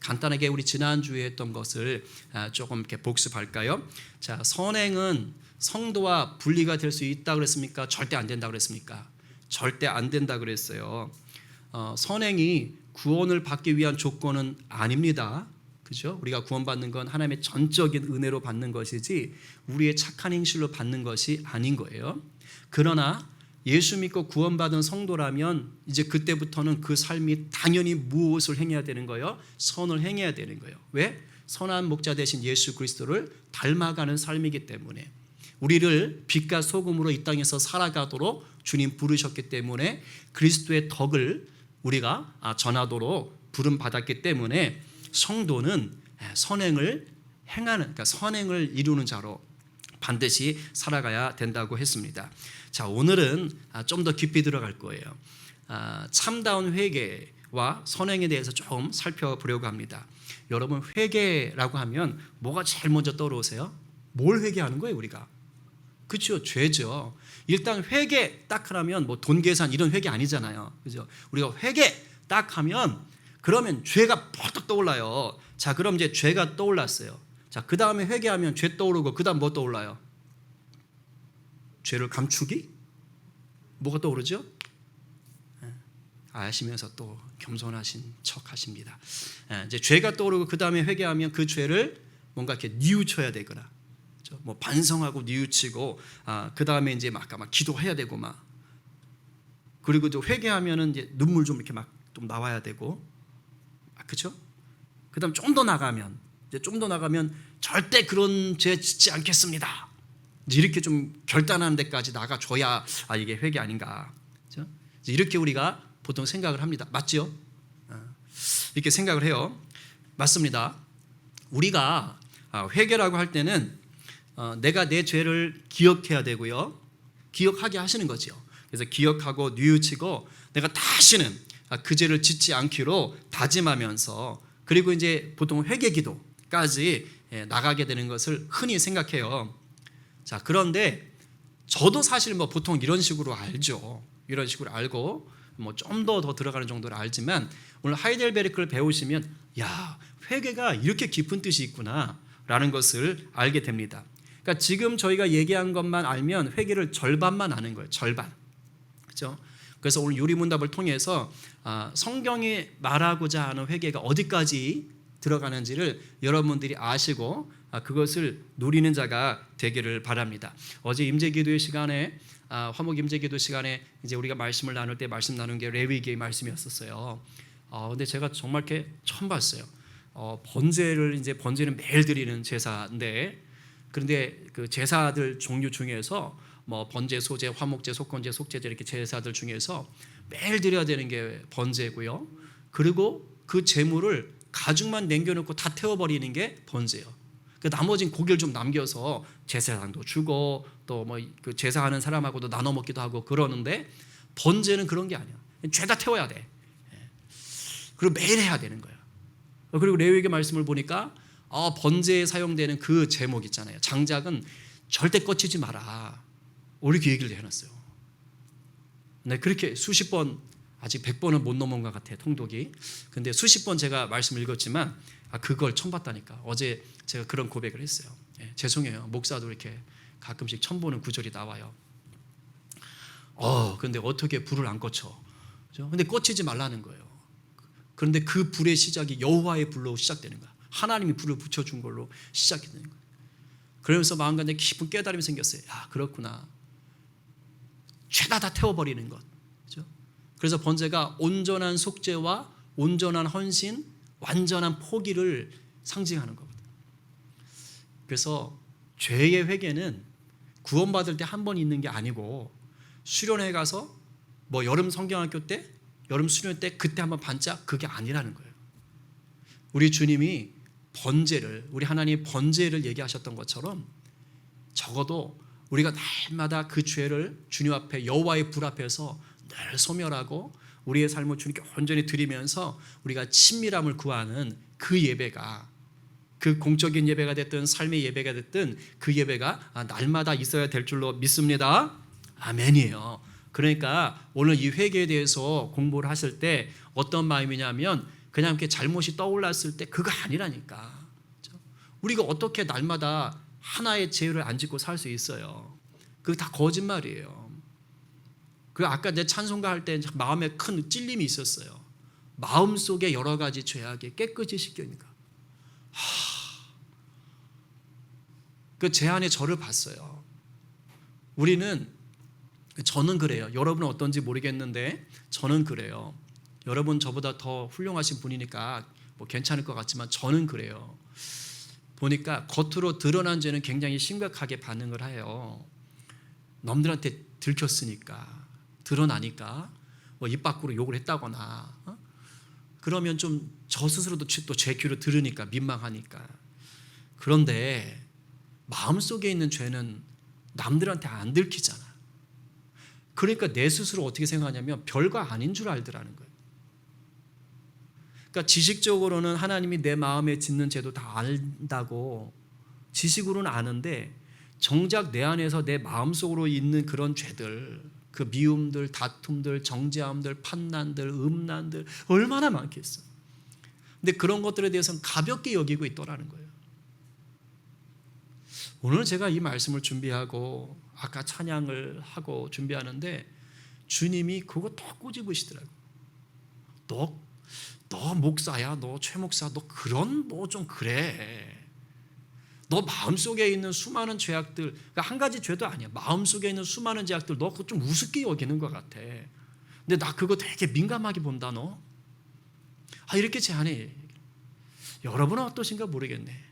간단하게 우리 지난주에 했던 것을 조금 이렇게 복습할까요? 자, 선행은 성도와 분리가 될 수 있다 그랬습니까? 절대 안 된다 그랬습니까? 절대 안 된다 그랬어요. 선행이 구원을 받기 위한 조건은 아닙니다. 그죠? 우리가 구원받는 건 하나님의 전적인 은혜로 받는 것이지 우리의 착한 행실로 받는 것이 아닌 거예요. 그러나 예수 믿고 구원받은 성도라면 이제 그때부터는 그 삶이 당연히 무엇을 행해야 되는 거예요? 선을 행해야 되는 거예요. 왜? 선한 목자 되신 예수 그리스도를 닮아가는 삶이기 때문에 우리를 빛과 소금으로 이 땅에서 살아가도록 주님 부르셨기 때문에 그리스도의 덕을 우리가 전하도록 부름 받았기 때문에 성도는 선행을 행하는, 그러니까 선행을 이루는 자로 반드시 살아가야 된다고 했습니다. 자, 오늘은 좀 더 깊이 들어갈 거예요. 참다운 회개와 선행에 대해서 좀 살펴보려고 합니다. 여러분, 회개라고 하면 뭐가 제일 먼저 떠오르세요? 뭘 회개하는 거예요, 우리가? 그렇죠, 죄죠. 일단 회개 딱 하면 뭐 돈 계산 이런 회개 아니잖아요. 그죠? 우리가 회개 딱 하면 그러면 죄가 펄떡 떠올라요. 자, 그럼 이제 죄가 떠올랐어요. 자, 그 다음에 회개하면 죄 떠오르고 그 다음 뭐 떠올라요? 죄를 감추기? 뭐가 떠오르죠? 아시면서 또 겸손하신 척 하십니다. 이제 죄가 떠오르고 그 다음에 회개하면 그 죄를 뭔가 이렇게 뉘우쳐야 되거나, 뭐 반성하고 뉘우치고, 그 다음에 이제 막 기도해야 되고 막, 그리고 또 회개하면은 이제 눈물 좀 이렇게 막 좀 나와야 되고, 그렇죠? 그 다음 좀 더 나가면, 절대 그런 죄 짓지 않겠습니다. 이렇게 좀 결단하는 데까지 나가줘야 이게 회개 아닌가. 그렇죠? 이렇게 우리가 보통 생각을 합니다. 맞죠? 이렇게 생각을 해요. 맞습니다. 우리가 회개라고 할 때는 내가 내 죄를 기억해야 되고요. 기억하게 하시는 거죠. 그래서 기억하고 뉘우치고 내가 다시는 그 죄를 짓지 않기로 다짐하면서, 그리고 이제 보통 회개 기도까지 나가게 되는 것을 흔히 생각해요. 자, 그런데 저도 사실 뭐 보통 이런 식으로 알죠. 이런 식으로 알고 뭐 좀 더 들어가는 정도로 알지만, 오늘 하이델베르크를 배우시면 야, 회개가 이렇게 깊은 뜻이 있구나라는 것을 알게 됩니다. 그러니까 지금 저희가 얘기한 것만 알면 회개를 절반만 아는 거예요. 절반. 그렇죠? 그래서 오늘 유리문답을 통해서 성경이 말하고자 하는 회개가 어디까지 들어가는지를 여러분들이 아시고 그것을 누리는 자가 되기를 바랍니다. 어제 임재기도의 시간에, 화목 임재기도 시간에 이제 우리가 말씀을 나눌 때 말씀 나눈 게 레위기의 말씀이었었어요. 근데 제가 정말 이렇게 처음 봤어요. 번제는 매일 드리는 제사인데, 그런데 그 제사들 종류 중에서 뭐 번제, 소제, 화목제, 속건제, 속제제 이렇게 제사들 중에서 매일 드려야 되는 게 번제고요. 그리고 그 제물을 가죽만 남겨놓고 다 태워버리는 게 번제예요. 그 나머진 고기를 좀 남겨서 제사장도 주고 또 뭐 그 제사하는 사람하고도 나눠 먹기도 하고 그러는데, 번제는 그런 게 아니야. 죄다 태워야 돼. 그리고 매일 해야 되는 거예요. 그리고 레위기 말씀을 보니까 번제에 사용되는 그 제목 있잖아요. 장작은 절대 꺼치지 마라. 이렇게 얘기를 해놨어요. 네, 그렇게 수십 번, 아직 100번은 못 넘은 것 같아요, 통독이. 근데 수십 번 제가 말씀을 읽었지만 그걸 처음 봤다니까. 어제 제가 그런 고백을 했어요. 죄송해요. 목사도 이렇게 가끔씩 처음 보는 구절이 나와요. 근데 어떻게 불을 안 꺼쳐? 그렇죠? 근데 꺼치지 말라는 거예요. 그런데 그 불의 시작이 여호와의 불로 시작되는 거야. 하나님이 불을 붙여준 걸로 시작이 되는 거예요. 그러면서 마음가짐에 깊은 깨달음이 생겼어요. 그렇구나. 죄다 다 태워버리는 것. 그렇죠? 그래서 번제가 온전한 속죄와 온전한 헌신, 완전한 포기를 상징하는 거거든요. 그래서 죄의 회개는 구원받을 때 한 번 있는 게 아니고, 수련회 가서 뭐 여름 성경학교 때, 여름 수련회 때 그때 한번 반짝, 그게 아니라는 거예요. 우리 주님이 번제를, 우리 하나님 번제를 얘기하셨던 것처럼 적어도 우리가 날마다 그 죄를 주님 앞에, 여호와의 불 앞에서 늘 소멸하고 우리의 삶을 주님께 온전히 드리면서 우리가 친밀함을 구하는 그 예배가, 그 공적인 예배가 됐든 삶의 예배가 됐든 그 예배가 날마다 있어야 될 줄로 믿습니다. 아멘이에요. 그러니까 오늘 이 회개에 대해서 공부를 하실 때 어떤 마음이냐면, 그냥 이렇게 잘못이 떠올랐을 때 그거 아니라니까. 그렇죠? 우리가 어떻게 날마다 하나의 죄를 안 짓고 살 수 있어요? 그거 다 거짓말이에요. 그 아까 내 찬송가 할 때 마음에 큰 찔림이 있었어요. 마음속에 여러 가지 죄악이 깨끗이 씻기니까. 그 제 안에 저를 봤어요. 저는 그래요. 여러분은 어떤지 모르겠는데 저는 그래요. 여러분 저보다 더 훌륭하신 분이니까 뭐 괜찮을 것 같지만 저는 그래요. 보니까 겉으로 드러난 죄는 굉장히 심각하게 반응을 해요. 남들한테 들켰으니까, 드러나니까 뭐 입 밖으로 욕을 했다거나 그러면 좀 저 스스로도 또 제 귀로 들으니까 민망하니까. 그런데 마음속에 있는 죄는 남들한테 안 들키잖아. 그러니까 내 스스로 어떻게 생각하냐면 별거 아닌 줄 알더라는 거예요. 그러니까 지식적으로는 하나님이 내 마음에 짓는 죄도 다 안다고 지식으로는 아는데 정작 내 안에서 내 마음속으로 있는 그런 죄들, 그 미움들, 다툼들, 정죄함들, 판난들, 음란들 얼마나 많겠어. 근데 그런 것들에 대해서는 가볍게 여기고 있더라는 거예요. 오늘 제가 이 말씀을 준비하고 아까 찬양을 하고 준비하는데 주님이 그거 또 꼬집으시더라고요. 너 목사야, 너 최 목사, 너 그런 뭐 좀 그래. 너 마음속에 있는 수많은 죄악들, 그러니까 한 가지 죄도 아니야. 마음속에 있는 수많은 죄악들 너 그거 좀 우습게 여기는 것 같아. 근데 나 그거 되게 민감하게 본다 너. 이렇게 제안해. 여러분은 어떠신가 모르겠네.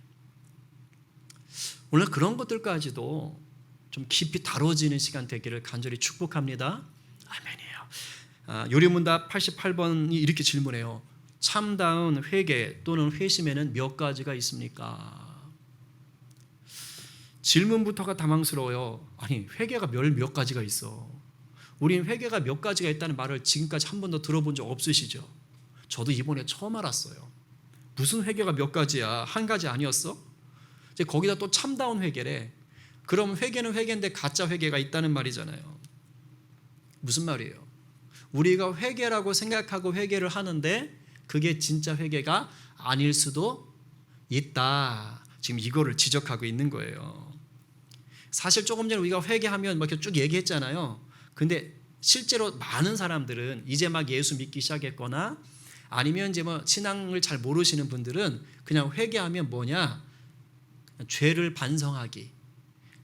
오늘 그런 것들까지도 좀 깊이 다뤄지는 시간 되기를 간절히 축복합니다. 아멘이에요. 요리문답 88번이 이렇게 질문해요. 참다운 회개 또는 회심에는 몇 가지가 있습니까? 질문부터가 당황스러워요. 아니 회개가 몇 가지가 있어. 우린 회개가 몇 가지가 있다는 말을 지금까지 한 번도 들어본 적 없으시죠? 저도 이번에 처음 알았어요. 무슨 회개가 몇 가지야? 한 가지 아니었어? 이제 거기다 또 참다운 회개래. 그럼 회개는 회개인데 가짜 회개가 있다는 말이잖아요. 무슨 말이에요? 우리가 회개라고 생각하고 회개를 하는데 그게 진짜 회개가 아닐 수도 있다. 지금 이거를 지적하고 있는 거예요. 사실 조금 전에 우리가 회개하면 뭐 이렇게 쭉 얘기했잖아요. 근데 실제로 많은 사람들은 이제 막 예수 믿기 시작했거나 아니면 이제 뭐 신앙을 잘 모르시는 분들은 그냥 회개하면 뭐냐? 죄를 반성하기,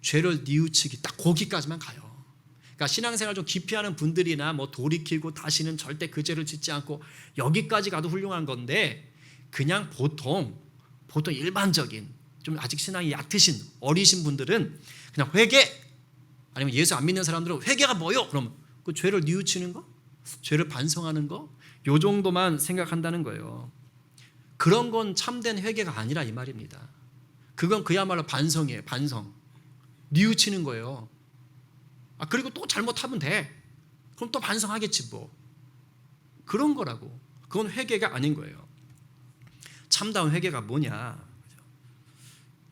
죄를 뉘우치기, 딱 거기까지만 가요. 그러니까 신앙생활 좀 깊이 하는 분들이나 뭐 돌이키고 다시는 절대 그 죄를 짓지 않고 여기까지 가도 훌륭한 건데 그냥 보통 일반적인 좀 아직 신앙이 얕으신 어리신 분들은 그냥 회개 아니면 예수 안 믿는 사람들은 회개가 뭐요? 그럼 그 죄를 뉘우치는 거? 죄를 반성하는 거? 요 정도만 생각한다는 거예요. 그런 건 참된 회개가 아니라 이 말입니다. 그건 그야말로 반성이에요. 반성. 뉘우치는 거예요. 그리고 또 잘못하면 돼. 그럼 또 반성하겠지 뭐. 그런 거라고. 그건 회개가 아닌 거예요. 참다운 회개가 뭐냐?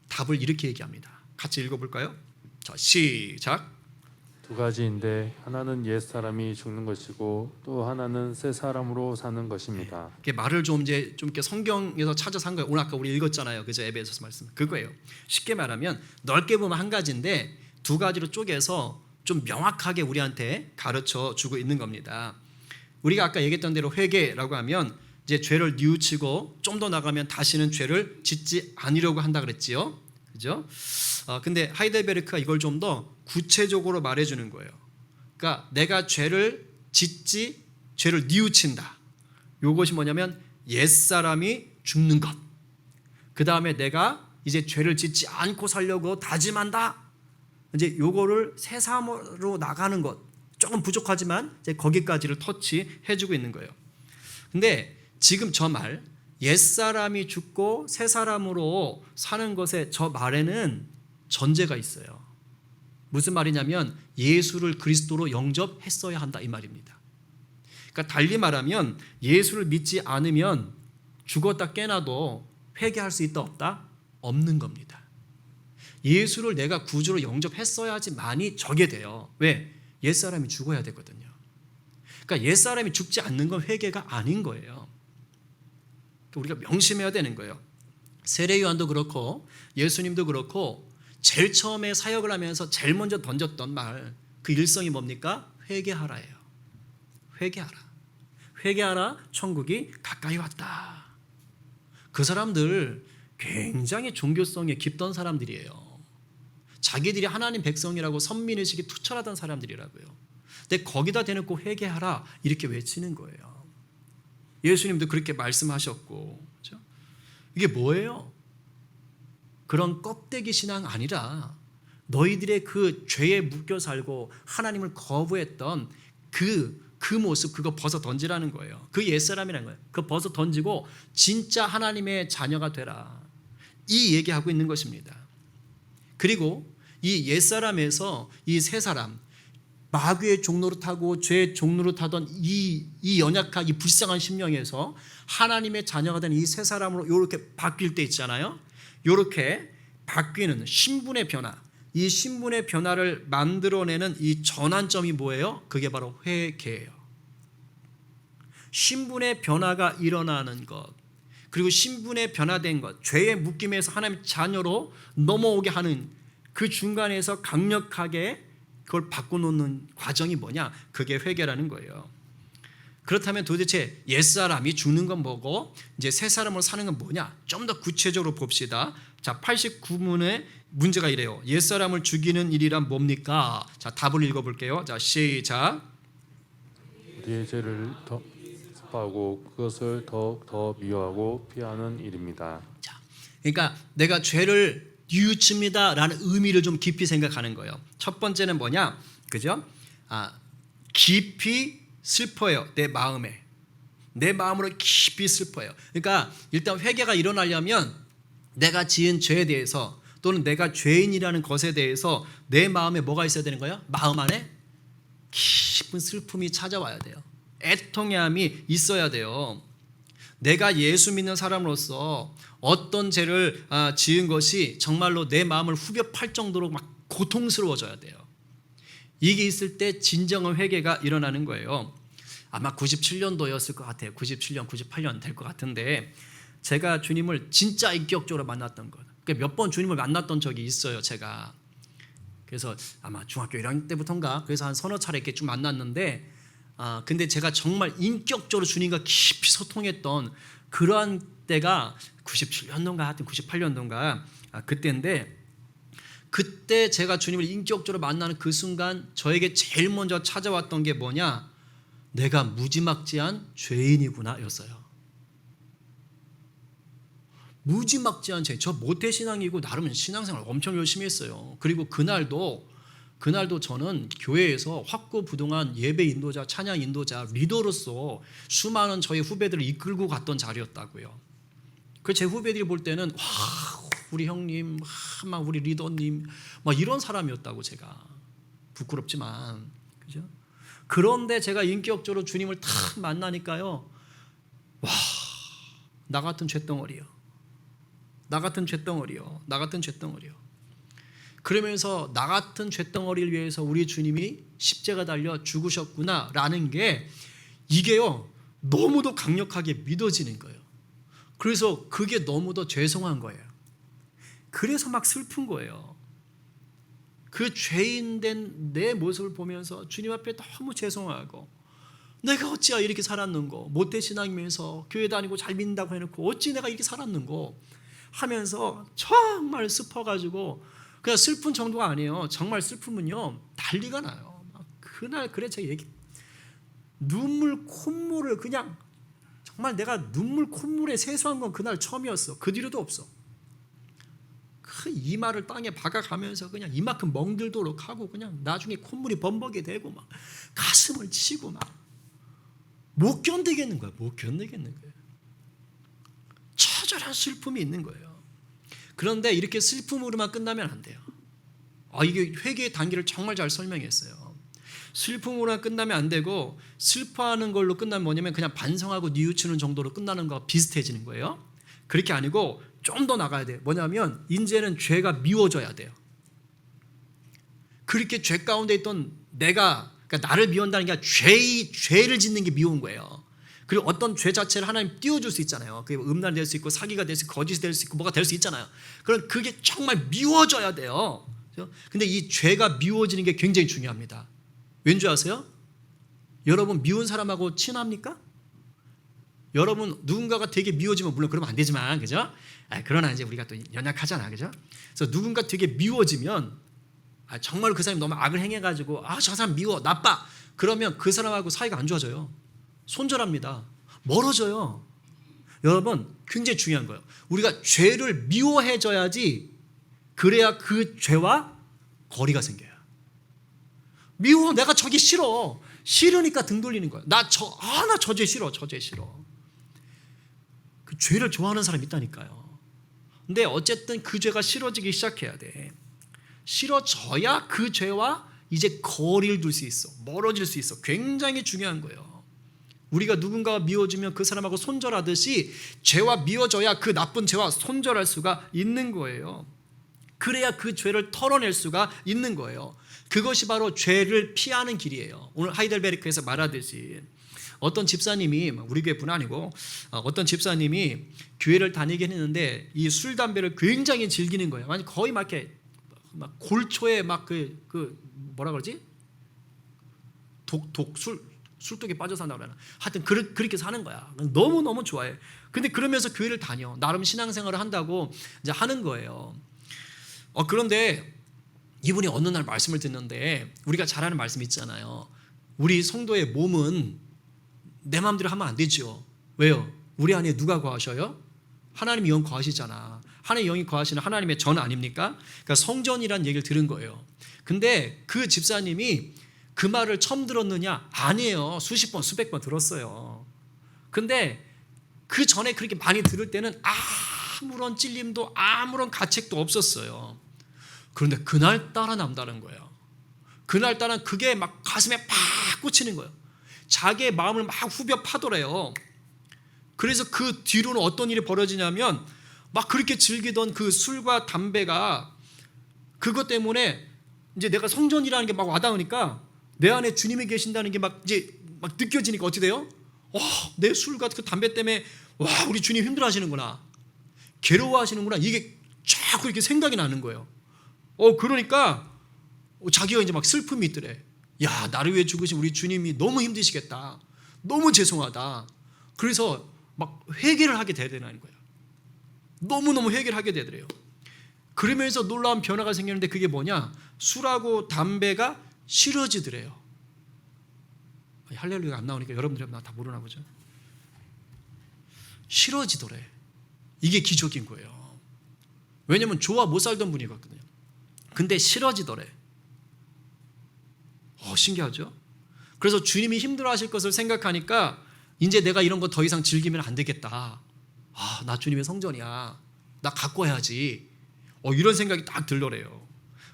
답을 이렇게 얘기합니다. 같이 읽어볼까요? 자, 시작. 두 가지인데 하나는 옛사람이 죽는 것이고 또 하나는 새 사람으로 사는 것입니다. 이렇게 말을 좀 이렇게 성경에서 찾아서 한 거예요. 오늘 아까 우리 읽었잖아요. 그죠? 에베소서 말씀. 그거예요. 쉽게 말하면 넓게 보면 한 가지인데 두 가지로 쪼개서 좀 명확하게 우리한테 가르쳐 주고 있는 겁니다. 우리가 아까 얘기했던 대로 회개라고 하면 이제 죄를 뉘우치고 좀 더 나가면 다시는 죄를 짓지 않으려고 한다 그랬지요. 그죠? 근데 하이델베르크가 이걸 좀 더 구체적으로 말해주는 거예요. 그러니까 내가 죄를 뉘우친다. 이것이 뭐냐면 옛사람이 죽는 것. 그 다음에 내가 이제 죄를 짓지 않고 살려고 다짐한다. 이제 요거를 새 사람으로 나가는 것. 조금 부족하지만 이제 거기까지를 터치해주고 있는 거예요. 근데 지금 저 말, 옛사람이 죽고 새 사람으로 사는 것에 저 말에는 전제가 있어요. 무슨 말이냐면 예수를 그리스도로 영접했어야 한다 이 말입니다. 그러니까 달리 말하면 예수를 믿지 않으면 죽었다 깨나도 회개할 수 있다 없다? 없는 겁니다. 예수를 내가 구주로 영접했어야지만이 저게 돼요. 왜? 옛사람이 죽어야 되거든요. 그러니까 옛사람이 죽지 않는 건 회개가 아닌 거예요. 우리가 명심해야 되는 거예요. 세례 요한도 그렇고 예수님도 그렇고 제일 처음에 사역을 하면서 제일 먼저 던졌던 말, 그 일성이 뭡니까? 회개하라예요. 회개하라. 회개하라. 천국이 가까이 왔다. 그 사람들 굉장히 종교성에 깊던 사람들이에요. 자기들이 하나님 백성이라고 선민의식이 투철하던 사람들이라고요. 근데 거기다 대놓고 회개하라 이렇게 외치는 거예요. 예수님도 그렇게 말씀하셨고, 그렇죠? 이게 뭐예요? 그런 껍데기 신앙 아니라 너희들의 그 죄에 묶여 살고 하나님을 거부했던 그 모습, 그거 벗어 던지라는 거예요. 그 옛사람이라는 거예요. 그거 벗어 던지고 진짜 하나님의 자녀가 되라. 이 얘기하고 있는 것입니다. 그리고 이 옛사람에서 이 새 사람, 마귀의 종로로 타고 죄의 종로로 타던 이 연약한 이 불쌍한 심령에서 하나님의 자녀가 된 이 새 사람으로 이렇게 바뀔 때 있잖아요. 이렇게 바뀌는 신분의 변화, 이 신분의 변화를 만들어내는 이 전환점이 뭐예요? 그게 바로 회개예요. 신분의 변화가 일어나는 것, 그리고 신분의 변화된 것, 죄의 묶임에서 하나님의 자녀로 넘어오게 하는 그 중간에서 강력하게 그걸 바꿔놓는 과정이 뭐냐? 그게 회개라는 거예요. 그렇다면 도대체 옛사람이 죽는 건 뭐고 이제 새 사람으로 사는 건 뭐냐? 좀 더 구체적으로 봅시다. 자, 89문의 문제가 이래요. 옛사람을 죽이는 일이란 뭡니까? 자, 답을 읽어볼게요. 자, 시작. 우리의 죄를 더 습하고 그것을 더 미워하고 피하는 일입니다. 자, 그러니까 내가 죄를 뉘우칩니다라는 의미를 좀 깊이 생각하는 거예요. 첫 번째는 뭐냐? 그죠? 깊이 슬퍼요. 내 마음으로 깊이 슬퍼요. 그러니까 일단 회개가 일어나려면 내가 지은 죄에 대해서 또는 내가 죄인이라는 것에 대해서 내 마음에 뭐가 있어야 되는 거예요? 마음 안에 깊은 슬픔이 찾아와야 돼요. 애통함이 있어야 돼요. 내가 예수 믿는 사람으로서 어떤 죄를 지은 것이 정말로 내 마음을 후벼 팔 정도로 막 고통스러워져야 돼요. 이게 있을 때 진정한 회개가 일어나는 거예요. 아마 97년도였을 것 같아요. 97년, 98년 될 것 같은데 제가 주님을 진짜 인격적으로 만났던 것. 그러니까 몇 번 주님을 만났던 적이 있어요. 제가. 그래서 아마 중학교 1학년 때부터인가 그래서 한 서너 차례 이렇게 쭉 만났는데 근데 제가 정말 인격적으로 주님과 깊이 소통했던 그러한 때가 97년도인가 하여튼 98년도인가 그때인데 그때 제가 주님을 인격적으로 만나는 그 순간 저에게 제일 먼저 찾아왔던 게 뭐냐? 내가 무지막지한 죄인이구나 였어요. 무지막지한 죄인. 저 모태신앙이고 나름 신앙생활 엄청 열심히 했어요. 그리고 그날도 저는 교회에서 확고부동한 예배 인도자, 찬양 인도자, 리더로서 수많은 저희 후배들을 이끌고 갔던 자리였다고요. 그 제 후배들이 볼 때는 와, 우리 형님, 막 우리 리더님, 막 이런 사람이었다고 제가 부끄럽지만, 그죠? 그런데 제가 인격적으로 주님을 탁 만나니까요, 와, 나 같은 죄덩어리요. 그러면서 나 같은 죄덩어리를 위해서 우리 주님이 십자가 달려 죽으셨구나라는 게 이게요 너무도 강력하게 믿어지는 거예요. 그래서 그게 너무도 죄송한 거예요. 그래서 막 슬픈 거예요. 그 죄인된 내 모습을 보면서 주님 앞에 너무 죄송하고 내가 어찌야 이렇게 살았는고 모태신앙이면서 교회 다니고 잘 믿는다고 해놓고 어찌 내가 이렇게 살았는고 하면서 정말 슬퍼가지고 그냥 슬픈 정도가 아니에요. 정말 슬픔은요 난리가 나요. 그날 그래 제가 눈물 콧물을 그냥 정말 내가 눈물 콧물에 세수한 건 그날 처음이었어. 그 뒤로도 없어. 그 이마를 땅에 박아가면서 그냥 이만큼 멍들도록 하고 그냥 나중에 콧물이 범벅이 되고 막 가슴을 치고 막 못 견디겠는 거야. 처절한 슬픔이 있는 거예요. 그런데 이렇게 슬픔으로만 끝나면 안 돼요. 이게 회개의 단계를 정말 잘 설명했어요. 슬픔으로만 끝나면 안 되고 슬퍼하는 걸로 끝나면 뭐냐면 그냥 반성하고 뉘우치는 정도로 끝나는 거와 비슷해지는 거예요. 그렇게 아니고 좀 더 나가야 돼요. 뭐냐면 이제는 죄가 미워져야 돼요. 그렇게 죄 가운데 있던 내가 그러니까 나를 미워한다는 게 아니라 죄를 짓는 게 미운 거예요. 그리고 어떤 죄 자체를 하나님 띄워줄 수 있잖아요. 그게 음란이 될 수 있고 사기가 될 수 있고 거짓이 될 수 있고 뭐가 될 수 있잖아요. 그럼 그게 정말 미워져야 돼요. 근데 이 죄가 미워지는 게 굉장히 중요합니다. 왠지 아세요? 여러분 미운 사람하고 친합니까? 여러분 누군가가 되게 미워지면 물론 그러면 안 되지만 그죠? 그러나 이제 우리가 또 연약하잖아, 그죠? 그래서 누군가 되게 미워지면 정말 그 사람이 너무 악을 행해가지고 저 사람 미워 나빠 그러면 그 사람하고 사이가 안 좋아져요. 손절합니다. 멀어져요. 여러분 굉장히 중요한 거예요. 우리가 죄를 미워해줘야지 그래야 그 죄와 거리가 생겨요. 미워 내가 저기 싫으니까 등 돌리는 거예요. 나 저 죄 싫어. 저 죄 싫어. 그 죄를 좋아하는 사람이 있다니까요. 근데 어쨌든 그 죄가 싫어지기 시작해야 돼. 싫어져야 그 죄와 이제 거리를 둘 수 있어. 멀어질 수 있어. 굉장히 중요한 거예요. 우리가 누군가가 미워지면 그 사람하고 손절하듯이 죄와 미워져야 그 나쁜 죄와 손절할 수가 있는 거예요. 그래야 그 죄를 털어낼 수가 있는 거예요. 그것이 바로 죄를 피하는 길이에요. 오늘 하이델베르크에서 말하듯이 어떤 집사님이 우리 교회뿐 아니고 어떤 집사님이 교회를 다니긴 했는데 이 술 담배를 굉장히 즐기는 거예요. 아니 거의 막 이렇게 막 골초에 막 그 뭐라 그러지? 술독에 빠져 산다고 그러나 하여튼 그렇게 사는 거야. 너무 좋아해. 근데 그러면서 교회를 다녀. 나름 신앙생활을 한다고 이제 하는 거예요. 그런데 이분이 어느 날 말씀을 듣는데 우리가 잘 아는 말씀 있잖아요. 우리 성도의 몸은 내 마음대로 하면 안 되죠. 왜요? 우리 안에 누가 거하셔요? 하나님의 영 거하시잖아. 하나님의 영이 거하시는 하나님의 전 아닙니까? 그러니까 성전이라는 얘기를 들은 거예요. 근데 그 집사님이 그 말을 처음 들었느냐? 아니에요. 수십 번, 수백 번 들었어요. 근데 그 전에 그렇게 많이 들을 때는 아무런 찔림도 아무런 가책도 없었어요. 그런데 그날따라 남다른 거예요. 그날따라 그게 막 가슴에 팍 꽂히는 거예요. 자기의 마음을 막 후벼 파더래요. 그래서 그 뒤로는 어떤 일이 벌어지냐면 막 그렇게 즐기던 그 술과 담배가 그것 때문에 이제 내가 성전이라는 게 막 와닿으니까 내 안에 주님이 계신다는 게 막 이제 막 느껴지니까 어찌 돼요? 내 술과 그 담배 때문에 우리 주님 힘들어하시는구나. 괴로워하시는구나. 이게 자꾸 이렇게 생각이 나는 거예요. 그러니까 자기가 이제 막 슬픔이 있더래. 야, 나를 위해 죽으신 우리 주님이 너무 힘드시겠다. 너무 죄송하다. 그래서 막 회개를 하게 되는 거예요. 너무너무 회개를 하게 되더래요. 그러면서 놀라운 변화가 생기는데 그게 뭐냐? 술하고 담배가 싫어지더래요. 할렐루야 안 나오니까 여러분들이 다 모르나 보죠. 싫어지더래. 이게 기적인 거예요. 왜냐면 좋아 못 살던 분이거든요. 근데 싫어지더래. 신기하죠? 그래서 주님이 힘들어하실 것을 생각하니까 이제 내가 이런 거 더 이상 즐기면 안 되겠다. 나 주님의 성전이야. 나 갖고 와야지. 이런 생각이 딱 들더래요.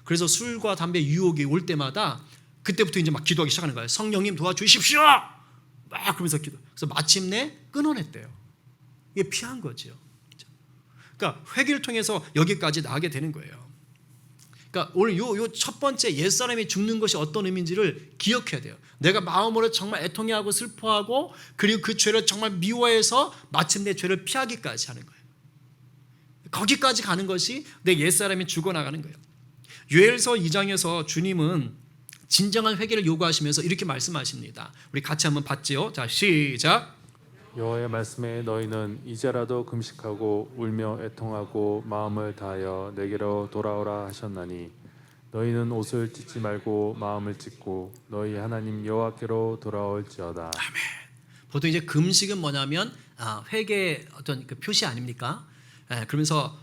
그래서 술과 담배 유혹이 올 때마다 그때부터 이제 막 기도하기 시작하는 거예요. 성령님 도와주십시오. 막 그러면서 기도. 그래서 마침내 끊어냈대요. 이게 피한 거죠. 그러니까 회개를 통해서 여기까지 나가게 되는 거예요. 그러니까 오늘 요 첫 번째 옛사람이 죽는 것이 어떤 의미인지를 기억해야 돼요. 내가 마음으로 정말 애통해하고 슬퍼하고 그리고 그 죄를 정말 미워해서 마침내 죄를 피하기까지 하는 거예요. 거기까지 가는 것이 내 옛사람이 죽어나가는 거예요. 요엘서 2장에서 주님은 진정한 회개를 요구하시면서 이렇게 말씀하십니다. 우리 같이 한번 봤지요? 자, 시작. 여호와의 말씀에 너희는 이제라도 금식하고 울며 애통하고 마음을 다하여 내게로 돌아오라 하셨나니 너희는 옷을 찢지 말고 마음을 찢고 너희 하나님 여호와께로 돌아올지어다. 아멘. 보통 이제 금식은 뭐냐면 회개의 어떤 그 표시 아닙니까? 그러면서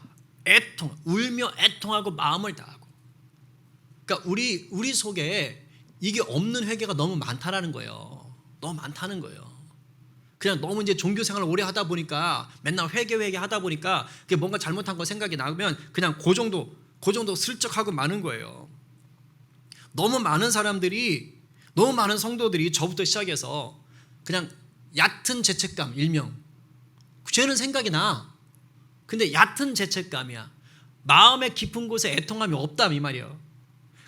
울며 애통하고 마음을 다하고. 그러니까 우리 속에 이게 없는 회개가 너무 많다라는 거예요. 너무 많다는 거예요. 그냥 너무 이제 종교 생활을 오래 하다 보니까 맨날 회개 하다 보니까 그게 뭔가 잘못한 거 생각이 나면 그냥 그 정도 슬쩍 하고 마는 거예요. 너무 많은 사람들이 너무 많은 성도들이 저부터 시작해서 그냥 얕은 죄책감 일명 죄는 생각이 나. 근데 얕은 죄책감이야. 마음의 깊은 곳에 애통함이 없다 이 말이에요.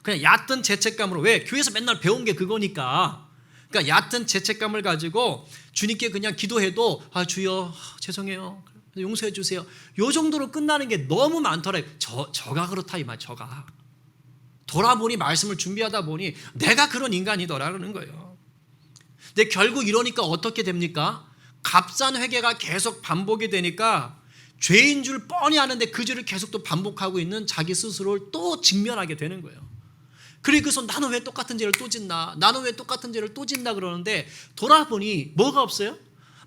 그냥 얕은 죄책감으로 왜 교회에서 맨날 배운 게 그거니까 그러니까 얕은 죄책감을 가지고 주님께 그냥 기도해도 주여 죄송해요, 용서해 주세요, 요 정도로 끝나는 게 너무 많더래요. 저가 그렇다 이 말. 저가 돌아보니 말씀을 준비하다 보니 내가 그런 인간이더라는 거예요. 근데 결국 이러니까 어떻게 됩니까? 값싼 회개가 계속 반복이 되니까 죄인 줄 뻔히 아는데 그 죄를 계속 또 반복하고 있는 자기 스스로를 또 직면하게 되는 거예요. 그래서 나는 왜 똑같은 죄를 또 짓나? 나는 왜 똑같은 죄를 또 짓나? 그러는데 돌아보니 뭐가 없어요?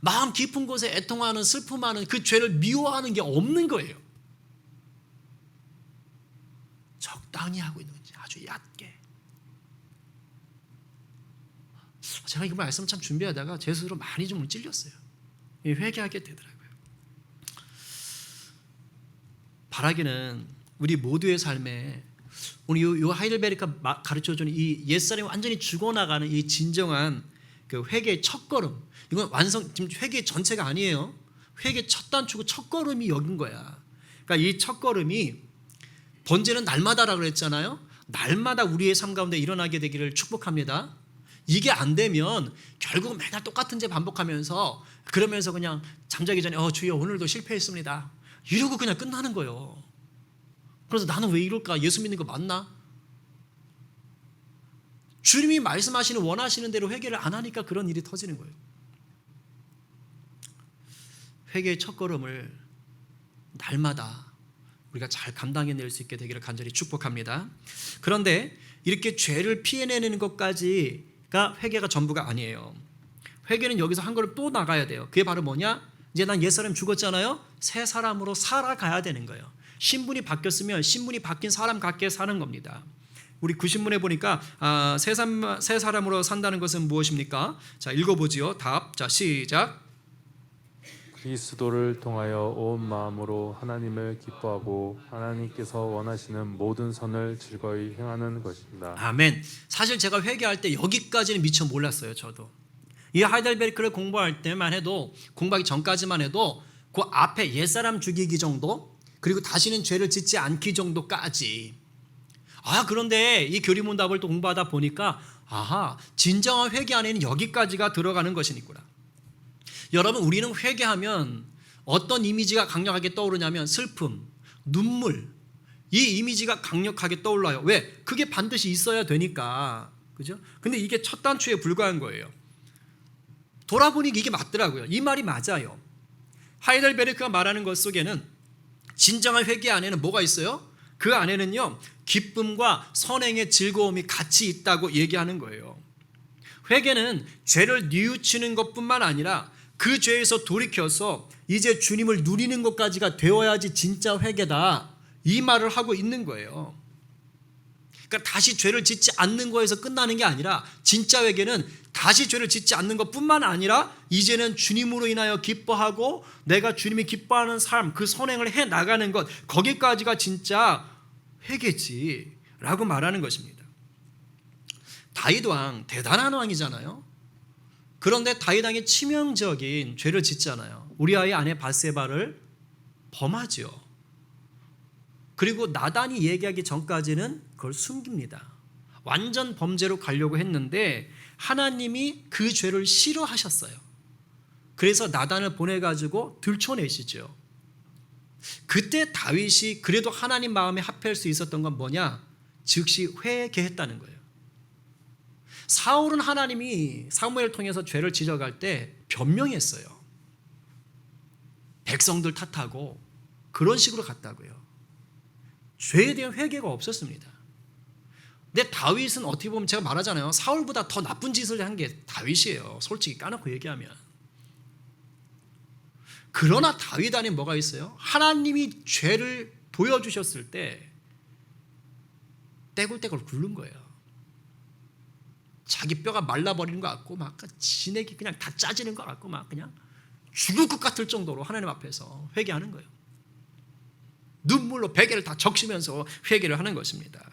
마음 깊은 곳에 애통하는, 슬픔하는, 그 죄를 미워하는 게 없는 거예요. 적당히 하고 있는 거지. 아주 얕게. 제가 이 말씀 참 준비하다가 제 스스로 많이 좀 찔렸어요. 회개하게 되더라고요. 바라기는 우리 모두의 삶에 오늘 요 하이델베르크가 가르쳐주는 이 옛사람이 완전히 죽어나가는 이 진정한 그 회개의 첫걸음, 이건 지금 회개 전체가 아니에요. 회개 첫 단추고 첫걸음이 여긴 거야. 그러니까 이 첫걸음이 번제는 날마다라고 그랬잖아요. 날마다 우리의 삶 가운데 일어나게 되기를 축복합니다. 이게 안 되면 결국 맨날 똑같은 죄 반복하면서 그러면서 그냥 잠자기 전에 주여 오늘도 실패했습니다, 이러고 그냥 끝나는 거예요. 그래서 나는 왜 이럴까? 예수 믿는 거 맞나? 주님이 말씀하시는 원하시는 대로 회개를 안 하니까 그런 일이 터지는 거예요. 회개의 첫걸음을 날마다 우리가 잘 감당해낼 수 있게 되기를 간절히 축복합니다. 그런데 이렇게 죄를 피해내는 것까지가 회개가 전부가 아니에요. 회개는 여기서 한 걸음 또 나가야 돼요. 그게 바로 뭐냐? 이제 난 옛사람 죽었잖아요. 새 사람으로 살아가야 되는 거예요. 신분이 바뀌었으면 신분이 바뀐 사람 같게 사는 겁니다. 우리 구신문에 보니까 새 사람으로 산다는 것은 무엇입니까? 자, 읽어보지요. 답. 자, 시작. 그리스도를 통하여 온 마음으로 하나님을 기뻐하고 하나님께서 원하시는 모든 선을 즐거이 행하는 것입니다. 아멘. 사실 제가 회개할 때 여기까지는 미처 몰랐어요. 저도 이 하이델베르크를 공부할 때만 해도, 공부하기 전까지만 해도 그 앞에 옛사람 죽이기 정도, 그리고 다시는 죄를 짓지 않기 정도까지. 그런데 이 교리문답을 또 공부하다 보니까 진정한 회개 안에는 여기까지가 들어가는 것이니구나. 여러분, 우리는 회개하면 어떤 이미지가 강력하게 떠오르냐면 슬픔, 눈물, 이 이미지가 강력하게 떠올라요. 왜? 그게 반드시 있어야 되니까. 그죠? 근데 이게 첫 단추에 불과한 거예요. 돌아보니 이게 맞더라고요. 이 말이 맞아요. 하이델베르크가 말하는 것 속에는 진정한 회개 안에는 뭐가 있어요? 그 안에는요, 기쁨과 선행의 즐거움이 같이 있다고 얘기하는 거예요. 회개는 죄를 뉘우치는 것뿐만 아니라 그 죄에서 돌이켜서 이제 주님을 누리는 것까지가 되어야지 진짜 회개다, 이 말을 하고 있는 거예요. 그러니까 다시 죄를 짓지 않는 거에서 끝나는 게 아니라 진짜 회개는 다시 죄를 짓지 않는 것뿐만 아니라 이제는 주님으로 인하여 기뻐하고 내가 주님이 기뻐하는 삶, 그 선행을 해나가는 것, 거기까지가 진짜 회개지라고 말하는 것입니다. 다윗 왕 대단한 왕이잖아요. 그런데 다윗 왕이 치명적인 죄를 짓잖아요. 우리아의 아내 밧세바를 범하죠. 그리고 나단이 얘기하기 전까지는 그걸 숨깁니다. 완전 범죄로 가려고 했는데 하나님이 그 죄를 싫어하셨어요. 그래서 나단을 보내가지고 들춰내시죠. 그때 다윗이 그래도 하나님 마음에 합할 수 있었던 건 뭐냐? 즉시 회개했다는 거예요. 사울은 하나님이 사무엘을 통해서 죄를 지적할 때 변명했어요. 백성들 탓하고 그런 식으로 갔다고요. 죄에 대한 회개가 없었습니다. 근데 다윗은 어떻게 보면 제가 말하잖아요. 사울보다 더 나쁜 짓을 한 게 다윗이에요. 솔직히 까놓고 얘기하면. 그러나 다윗 안에 뭐가 있어요? 하나님이 죄를 보여주셨을 때 떼굴떼굴 굴른 거예요. 자기 뼈가 말라버리는 것 같고 막 진액이 그냥 다 짜지는 것 같고 막 그냥 죽을 것 같을 정도로 하나님 앞에서 회개하는 거예요. 눈물로 베개를 다 적시면서 회개를 하는 것입니다.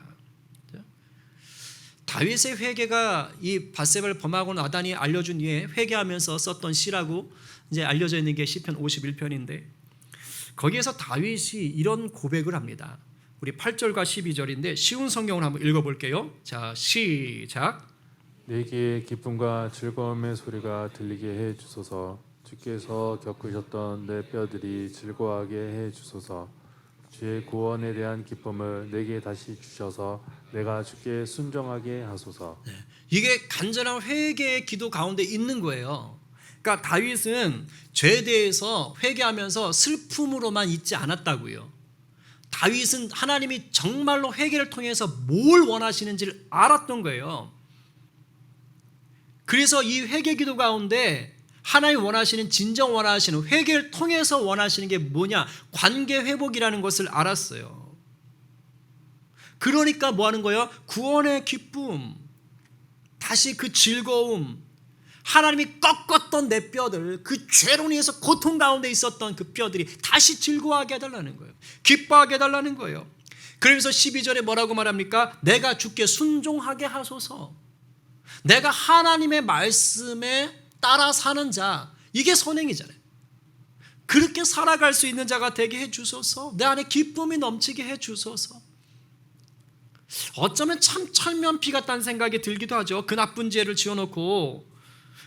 다윗의 회개가 이 밧세바를 범하고 나단이 알려준 이에 회개하면서 썼던 시라고 이제 알려져 있는 게 시편 51편인데 거기에서 다윗이 이런 고백을 합니다. 우리 8절과 12절인데 쉬운 성경을 한번 읽어볼게요. 자, 시작. 내게 기쁨과 즐거움의 소리가 들리게 해 주소서. 주께서 겪으셨던 내 뼈들이 즐거워하게 해 주소서. 주의 구원에 대한 기쁨을 내게 다시 주셔서 내가 주께 순종하게 하소서. 이게 간절한 회개의 기도 가운데 있는 거예요. 그러니까 다윗은 죄에 대해서 회개하면서 슬픔으로만 있지 않았다고요. 다윗은 하나님이 정말로 회개를 통해서 뭘 원하시는지를 알았던 거예요. 그래서 이 회개 기도 가운데 하나님 원하시는, 진정 원하시는, 회개를 통해서 원하시는 게 뭐냐? 관계 회복이라는 것을 알았어요. 그러니까 뭐 하는 거예요? 구원의 기쁨, 다시 그 즐거움, 하나님이 꺾었던 내 뼈들, 그 죄로 인해서 고통 가운데 있었던 그 뼈들이 다시 즐거워하게 해달라는 거예요. 기뻐하게 해달라는 거예요. 그러면서 12절에 뭐라고 말합니까? 내가 주께 순종하게 하소서. 내가 하나님의 말씀에 따라 사는 자, 이게 선행이잖아요. 그렇게 살아갈 수 있는 자가 되게 해주소서. 내 안에 기쁨이 넘치게 해주소서. 어쩌면 참 철면피 같다는 생각이 들기도 하죠. 그 나쁜 죄를 지어놓고.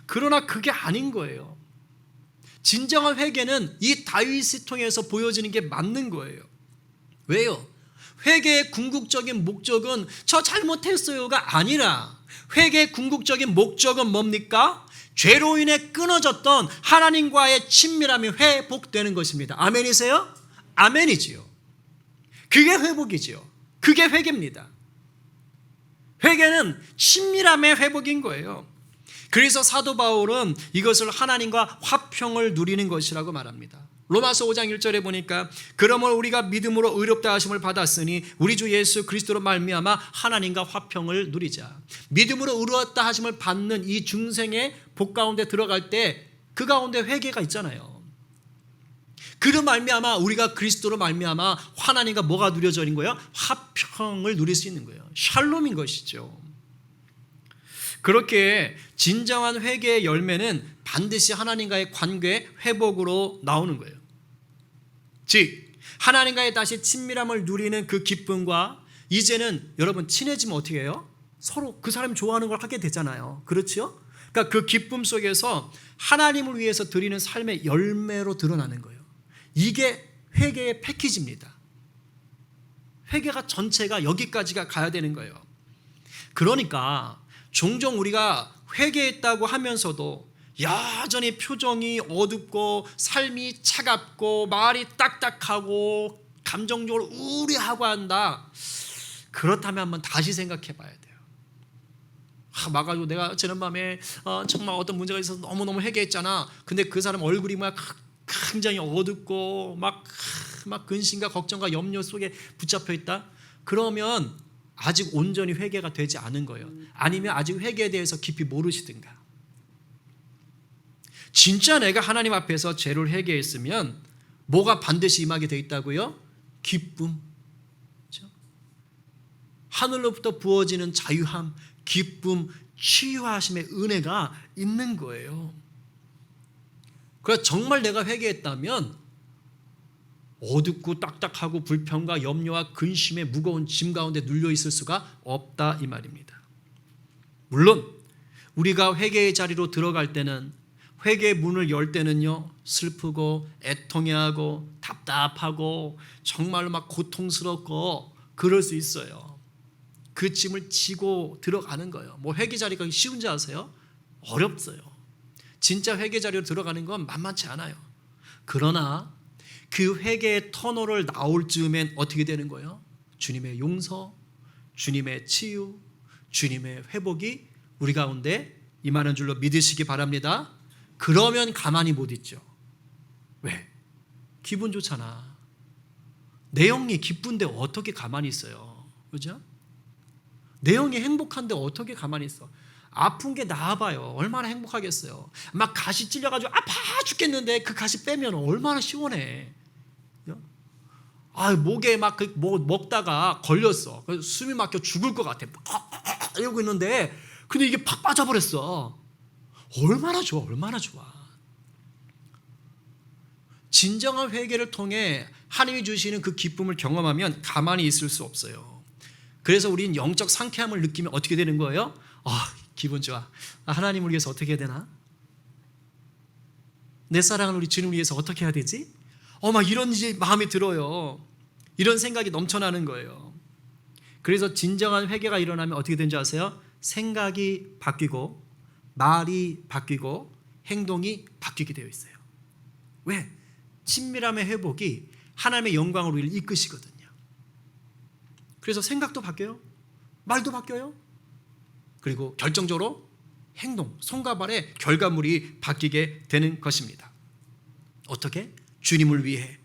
그러나 그게 아닌 거예요. 진정한 회개는 이 다윗을 통해서 보여지는 게 맞는 거예요. 왜요? 회개의 궁극적인 목적은 저 잘못했어요가 아니라, 회개의 궁극적인 목적은 뭡니까? 죄로 인해 끊어졌던 하나님과의 친밀함이 회복되는 것입니다. 아멘이세요? 아멘이지요. 그게 회복이지요. 그게 회개입니다. 회개는 친밀함의 회복인 거예요. 그래서 사도 바울은 이것을 하나님과 화평을 누리는 것이라고 말합니다. 로마서 5장 1절에 보니까 그러므로 우리가 믿음으로 의롭다 하심을 받았으니 우리 주 예수 그리스도로 말미암아 하나님과 화평을 누리자. 믿음으로 의롭다 하심을 받는 이 중생의 복 가운데 들어갈 때 그 가운데 회개가 있잖아요. 그로 말미암아 우리가 그리스도로 말미암아 하나님과 뭐가 누려져린 거예요? 화평을 누릴 수 있는 거예요. 샬롬인 것이죠. 그렇게 진정한 회개의 열매는 반드시 하나님과의 관계 회복으로 나오는 거예요. 즉 하나님과의 다시 친밀함을 누리는 그 기쁨과, 이제는 여러분 친해지면 어떻게 해요? 서로 그 사람이 좋아하는 걸 하게 되잖아요. 그렇죠? 그러니까 그 기쁨 속에서 하나님을 위해서 드리는 삶의 열매로 드러나는 거예요. 이게 회개의 패키지입니다. 회개가 전체가 여기까지가 가야 되는 거예요. 그러니까 종종 우리가 회개했다고 하면서도 여전히 표정이 어둡고 삶이 차갑고 말이 딱딱하고 감정적으로 우울해하고 한다. 그렇다면 한번 다시 생각해 봐야 돼요. 막아가지고 내가 지난밤에 정말 어떤 문제가 있어서 너무너무 회개했잖아. 근데 그 사람 얼굴이 막 굉장히 어둡고 막 근심과 걱정과 염려 속에 붙잡혀 있다. 그러면 아직 온전히 회개가 되지 않은 거예요. 아니면 아직 회개에 대해서 깊이 모르시든가. 진짜 내가 하나님 앞에서 죄를 회개했으면 뭐가 반드시 임하게 돼 있다고요? 기쁨. 그렇죠? 하늘로부터 부어지는 자유함, 기쁨, 치유하심의 은혜가 있는 거예요. 그래서 정말 내가 회개했다면 어둡고 딱딱하고 불평과 염려와 근심의 무거운 짐 가운데 눌려 있을 수가 없다 이 말입니다. 물론 우리가 회개의 자리로 들어갈 때는, 회개의 문을 열 때는요, 슬프고 애통해하고 답답하고 정말로 막 고통스럽고 그럴 수 있어요. 그 짐을 지고 들어가는 거예요. 뭐 회개 자리가 쉬운지 아세요? 어렵어요. 진짜 회개 자리로 들어가는 건 만만치 않아요. 그러나 그 회개의 터널을 나올 즈음엔 어떻게 되는 거예요? 주님의 용서, 주님의 치유, 주님의 회복이 우리 가운데 임하는 줄로 믿으시기 바랍니다. 그러면 가만히 못 있죠. 왜? 기분 좋잖아. 내용이 기쁜데 어떻게 가만히 있어요? 그죠? 내용이 행복한데 어떻게 가만히 있어? 아픈 게 나아봐요. 얼마나 행복하겠어요. 막 가시 찔려가지고 아파 죽겠는데 그 가시 빼면 얼마나 시원해. 목에 막 뭐 먹다가 걸렸어. 그래서 숨이 막혀 죽을 것 같아. 이러고 있는데 근데 이게 팍 빠져버렸어. 얼마나 좋아, 얼마나 좋아. 진정한 회개를 통해 하나님이 주시는 그 기쁨을 경험하면 가만히 있을 수 없어요. 그래서 우리는 영적 상쾌함을 느끼면 어떻게 되는 거예요? 기분 좋아. 하나님을 위해서 어떻게 해야 되나? 내 사랑하는 우리 주님을 위해서 어떻게 해야 되지? 막 이런 이제 마음이 들어요. 이런 생각이 넘쳐나는 거예요. 그래서 진정한 회개가 일어나면 어떻게 되는지 아세요? 생각이 바뀌고 말이 바뀌고 행동이 바뀌게 되어 있어요. 왜? 친밀함의 회복이 하나님의 영광으로 우리를 이끄시거든요. 그래서 생각도 바뀌어요. 말도 바뀌어요. 그리고 결정적으로 행동, 손과 발의 결과물이 바뀌게 되는 것입니다. 어떻게? 주님을 위해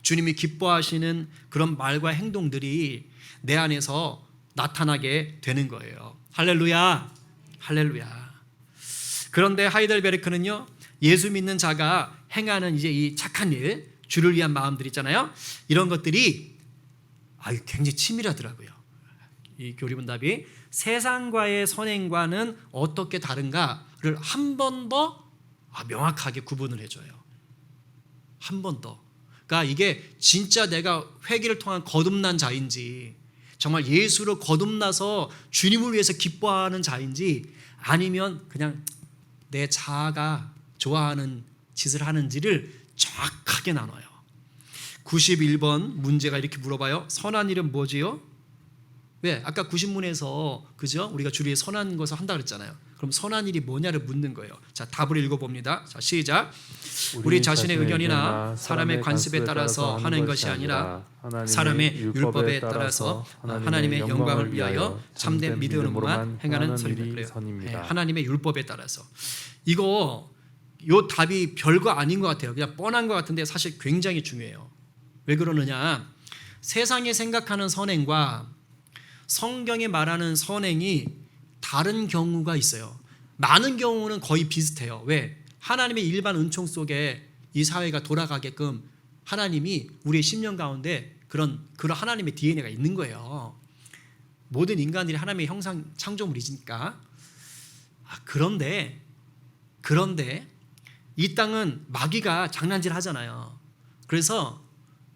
주님이 기뻐하시는 그런 말과 행동들이 내 안에서 나타나게 되는 거예요. 할렐루야, 할렐루야. 그런데 하이델베르크는요, 예수 믿는 자가 행하는 이제 이 착한 일, 주를 위한 마음들 있잖아요. 이런 것들이 굉장히 치밀하더라고요. 이 교리문답이 세상과의 선행과는 어떻게 다른가를 한 번 더 명확하게 구분을 해줘요. 한 번 더. 그러니까 이게 진짜 내가 회개를 통한 거듭난 자인지, 정말 예수로 거듭나서 주님을 위해서 기뻐하는 자인지, 아니면 그냥 내 자아가 좋아하는 짓을 하는지를 정확하게 나눠요. 91번 문제가 이렇게 물어봐요. 선한 일은 뭐지요? 왜? 아까 90문에서 그죠? 우리가 주리에 선한 것을 한다 그랬잖아요. 그럼 선한 일이 뭐냐를 묻는 거예요. 자, 답을 읽어봅니다. 자, 시작. 우리 자신의 의견이나 사람의 관습에 따라서 하는 것이 아니라 사람의 율법에 따라서 하나님의 영광을 위하여 참된 믿음으로만 행하는 선입니다. 네, 하나님의 율법에 따라서. 요 답이 별거 아닌 것 같아요. 그냥 뻔한 것 같은데 사실 굉장히 중요해요. 왜 그러느냐? 세상이 생각하는 선행과 성경이 말하는 선행이 다른 경우가 있어요. 많은 경우는 거의 비슷해요. 왜? 하나님의 일반 은총 속에 이 사회가 돌아가게끔 하나님이 우리의 심령 가운데 그런 하나님의 DNA가 있는 거예요. 모든 인간들이 하나님의 형상 창조물이니까. 그런데 이 땅은 마귀가 장난질 하잖아요. 그래서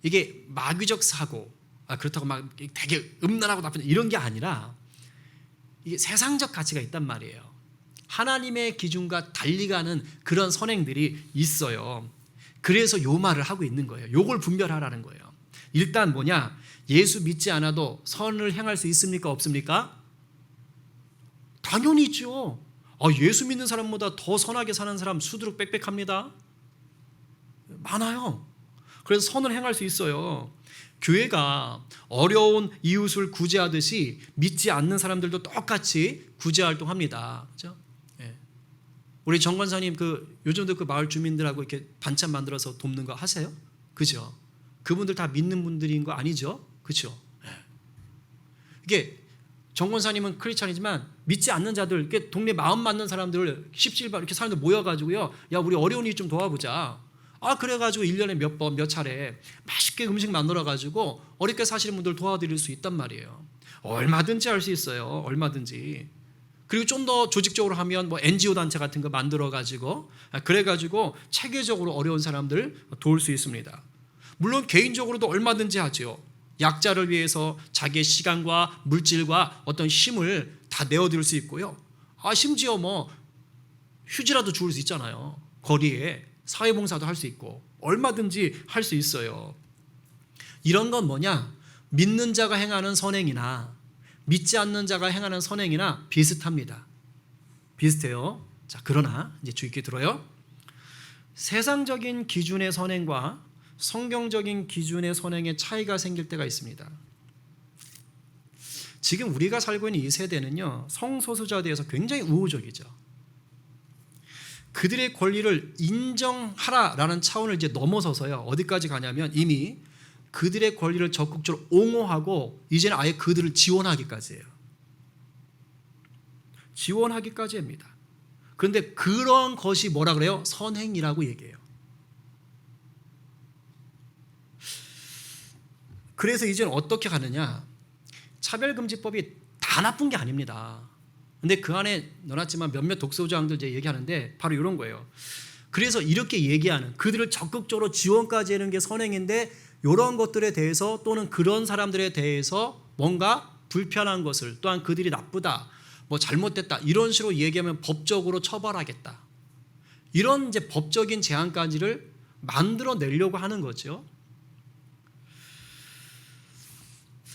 이게 마귀적 사고, 그렇다고 막 되게 음란하고 나쁜 이런 게 아니라 이게 세상적 가치가 있단 말이에요. 하나님의 기준과 달리 가는 그런 선행들이 있어요. 그래서 요 말을 하고 있는 거예요. 요걸 분별하라는 거예요. 일단 뭐냐? 예수 믿지 않아도 선을 행할 수 있습니까? 없습니까? 당연히 있죠. 예수 믿는 사람보다 더 선하게 사는 사람 수두룩 빽빽합니다. 많아요. 그래서 선을 행할 수 있어요. 교회가 어려운 이웃을 구제하듯이 믿지 않는 사람들도 똑같이 구제 활동합니다. 그렇죠? 예. 우리 정 권사님 요즘도 그 마을 주민들하고 이렇게 반찬 만들어서 돕는 거 하세요? 그죠? 그분들 다 믿는 분들인 거 아니죠? 그렇죠? 예. 이게 정 권사님은 크리스찬이지만 믿지 않는 자들, 이렇게 동네 마음 맞는 사람들을 17발 이렇게 사람들 모여가지고요, 야 우리 어려운 일 좀 도와보자. 그래가지고 1년에 몇 번 몇 차례 맛있게 음식 만들어가지고 어렵게 사시는 분들 도와드릴 수 있단 말이에요. 얼마든지 할 수 있어요. 얼마든지. 그리고 좀 더 조직적으로 하면 뭐 NGO 단체 같은 거 만들어가지고 그래가지고 체계적으로 어려운 사람들 도울 수 있습니다. 물론 개인적으로도 얼마든지 하죠. 약자를 위해서 자기의 시간과 물질과 어떤 힘을 다 내어드릴 수 있고요. 심지어 뭐 휴지라도 주울 수 있잖아요. 거리에 사회봉사도 할 수 있고 얼마든지 할 수 있어요. 이런 건 뭐냐? 믿는 자가 행하는 선행이나 믿지 않는 자가 행하는 선행이나 비슷합니다. 비슷해요. 자, 그러나 이제 주의 깊게 들어요. 세상적인 기준의 선행과 성경적인 기준의 선행의 차이가 생길 때가 있습니다. 지금 우리가 살고 있는 이 세대는요, 성소수자에 대해서 굉장히 우호적이죠. 그들의 권리를 인정하라라는 차원을 이제 넘어서서요, 어디까지 가냐면 이미 그들의 권리를 적극적으로 옹호하고 이제는 아예 그들을 지원하기까지 해요. 지원하기까지 합니다. 그런데 그런 것이 뭐라 그래요? 선행이라고 얘기해요. 그래서 이제는 어떻게 가느냐? 차별금지법이 다 나쁜 게 아닙니다. 근데 그 안에 넣어놨지만 몇몇 독서장들 이제 얘기하는데 바로 이런 거예요. 그래서 이렇게 얘기하는, 그들을 적극적으로 지원까지 하는 게 선행인데 이런 것들에 대해서 또는 그런 사람들에 대해서 뭔가 불편한 것을, 또한 그들이 나쁘다, 뭐 잘못됐다 이런 식으로 얘기하면 법적으로 처벌하겠다. 이런 이제 법적인 제한까지를 만들어 내려고 하는 거죠.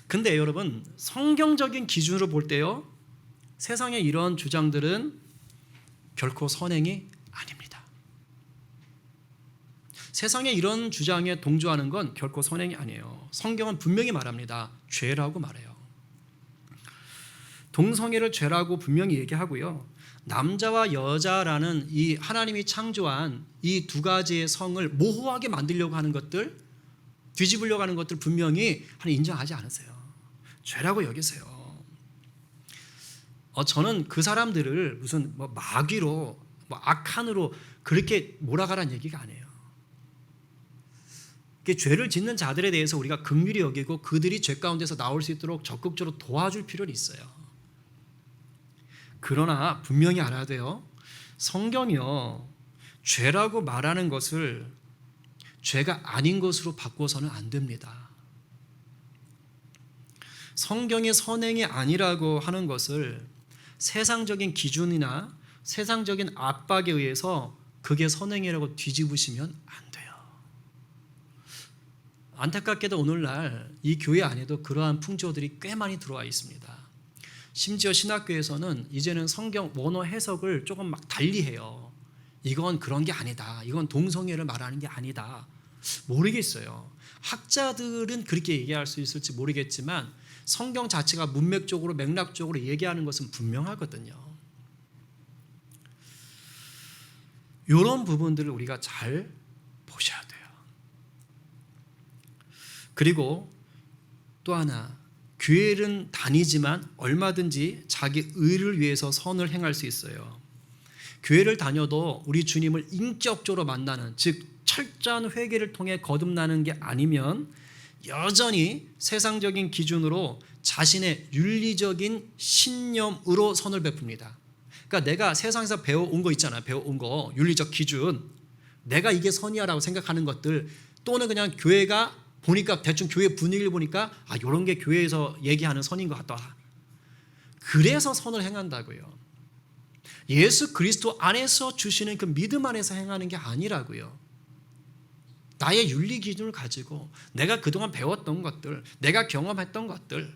근데 여러분, 성경적인 기준으로 볼 때요, 세상의 이런 주장들은 결코 선행이 아닙니다. 세상의 이런 주장에 동조하는 건 결코 선행이 아니에요. 성경은 분명히 말합니다. 죄라고 말해요. 동성애를 죄라고 분명히 얘기하고요. 남자와 여자라는 이 하나님이 창조한 이 두 가지의 성을 모호하게 만들려고 하는 것들, 뒤집으려고 하는 것들 분명히 하나님 인정하지 않으세요. 죄라고 여기세요. 저는 그 사람들을 무슨 뭐 마귀로, 뭐 악한으로 그렇게 몰아가라는 얘기가 아니에요. 죄를 짓는 자들에 대해서 우리가 긍휼히 여기고 그들이 죄 가운데서 나올 수 있도록 적극적으로 도와줄 필요는 있어요. 그러나 분명히 알아야 돼요. 성경이요, 죄라고 말하는 것을 죄가 아닌 것으로 바꿔서는 안 됩니다. 성경의 선행이 아니라고 하는 것을 세상적인 기준이나 세상적인 압박에 의해서 그게 선행이라고 뒤집으시면 안 돼요. 안타깝게도 오늘날 이 교회 안에도 그러한 풍조들이 꽤 많이 들어와 있습니다. 심지어 신학교에서는 이제는 성경 원어 해석을 조금 막 달리해요. 이건 그런 게 아니다. 이건 동성애를 말하는 게 아니다. 모르겠어요. 학자들은 그렇게 얘기할 수 있을지 모르겠지만 성경 자체가 문맥적으로 맥락적으로 얘기하는 것은 분명하거든요. 이런 부분들을 우리가 잘 보셔야 돼요. 그리고 또 하나, 교회는 다니지만 얼마든지 자기 의를 위해서 선을 행할 수 있어요. 교회를 다녀도 우리 주님을 인격적으로 만나는, 즉 철저한 회개를 통해 거듭나는 게 아니면 여전히 세상적인 기준으로 자신의 윤리적인 신념으로 선을 베풉니다. 그러니까 내가 세상에서 배워온 거 있잖아요. 배워온 거, 윤리적 기준, 내가 이게 선이야라고 생각하는 것들, 또는 그냥 교회가 보니까 대충 교회 분위기를 보니까 이런 게 교회에서 얘기하는 선인 것 같다. 그래서 선을 행한다고요. 예수 그리스도 안에서 주시는 그 믿음 안에서 행하는 게 아니라고요. 나의 윤리 기준을 가지고 내가 그동안 배웠던 것들, 내가 경험했던 것들,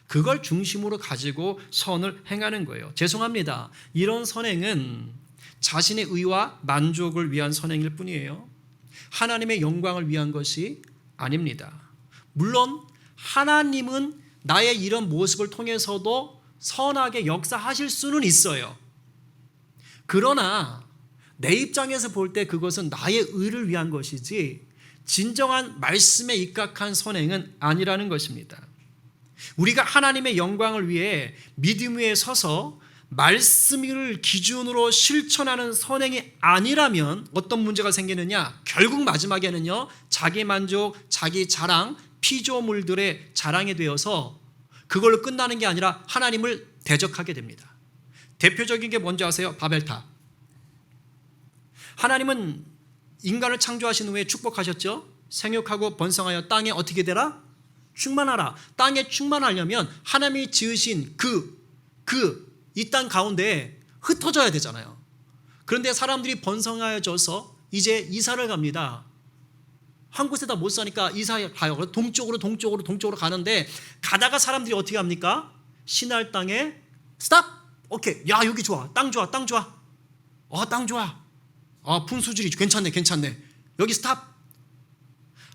그걸 중심으로 가지고 선을 행하는 거예요. 죄송합니다. 이런 선행은 자신의 의와 만족을 위한 선행일 뿐이에요. 하나님의 영광을 위한 것이 아닙니다. 물론 하나님은 나의 이런 모습을 통해서도 선하게 역사하실 수는 있어요. 그러나 내 입장에서 볼 때 그것은 나의 의를 위한 것이지 진정한 말씀에 입각한 선행은 아니라는 것입니다. 우리가 하나님의 영광을 위해 믿음 위에 서서 말씀을 기준으로 실천하는 선행이 아니라면 어떤 문제가 생기느냐? 결국 마지막에는요, 자기 만족, 자기 자랑, 피조물들의 자랑이 되어서 그걸로 끝나는 게 아니라 하나님을 대적하게 됩니다. 대표적인 게 뭔지 아세요? 바벨탑. 하나님은 인간을 창조하신 후에 축복하셨죠? 생육하고 번성하여 땅에 어떻게 되라? 충만하라. 땅에 충만하려면 하나님이 지으신 이 땅 가운데 흩어져야 되잖아요. 그런데 사람들이 번성하여져서 이제 이사를 갑니다. 한 곳에다 못 사니까 이사에 가요. 동쪽으로 가는데 가다가 사람들이 어떻게 합니까? 신할 땅에 스탑! 오케이. 야, 여기 좋아. 땅 좋아. 땅 좋아. 땅 좋아. 풍수지리 괜찮네. 여기 스탑.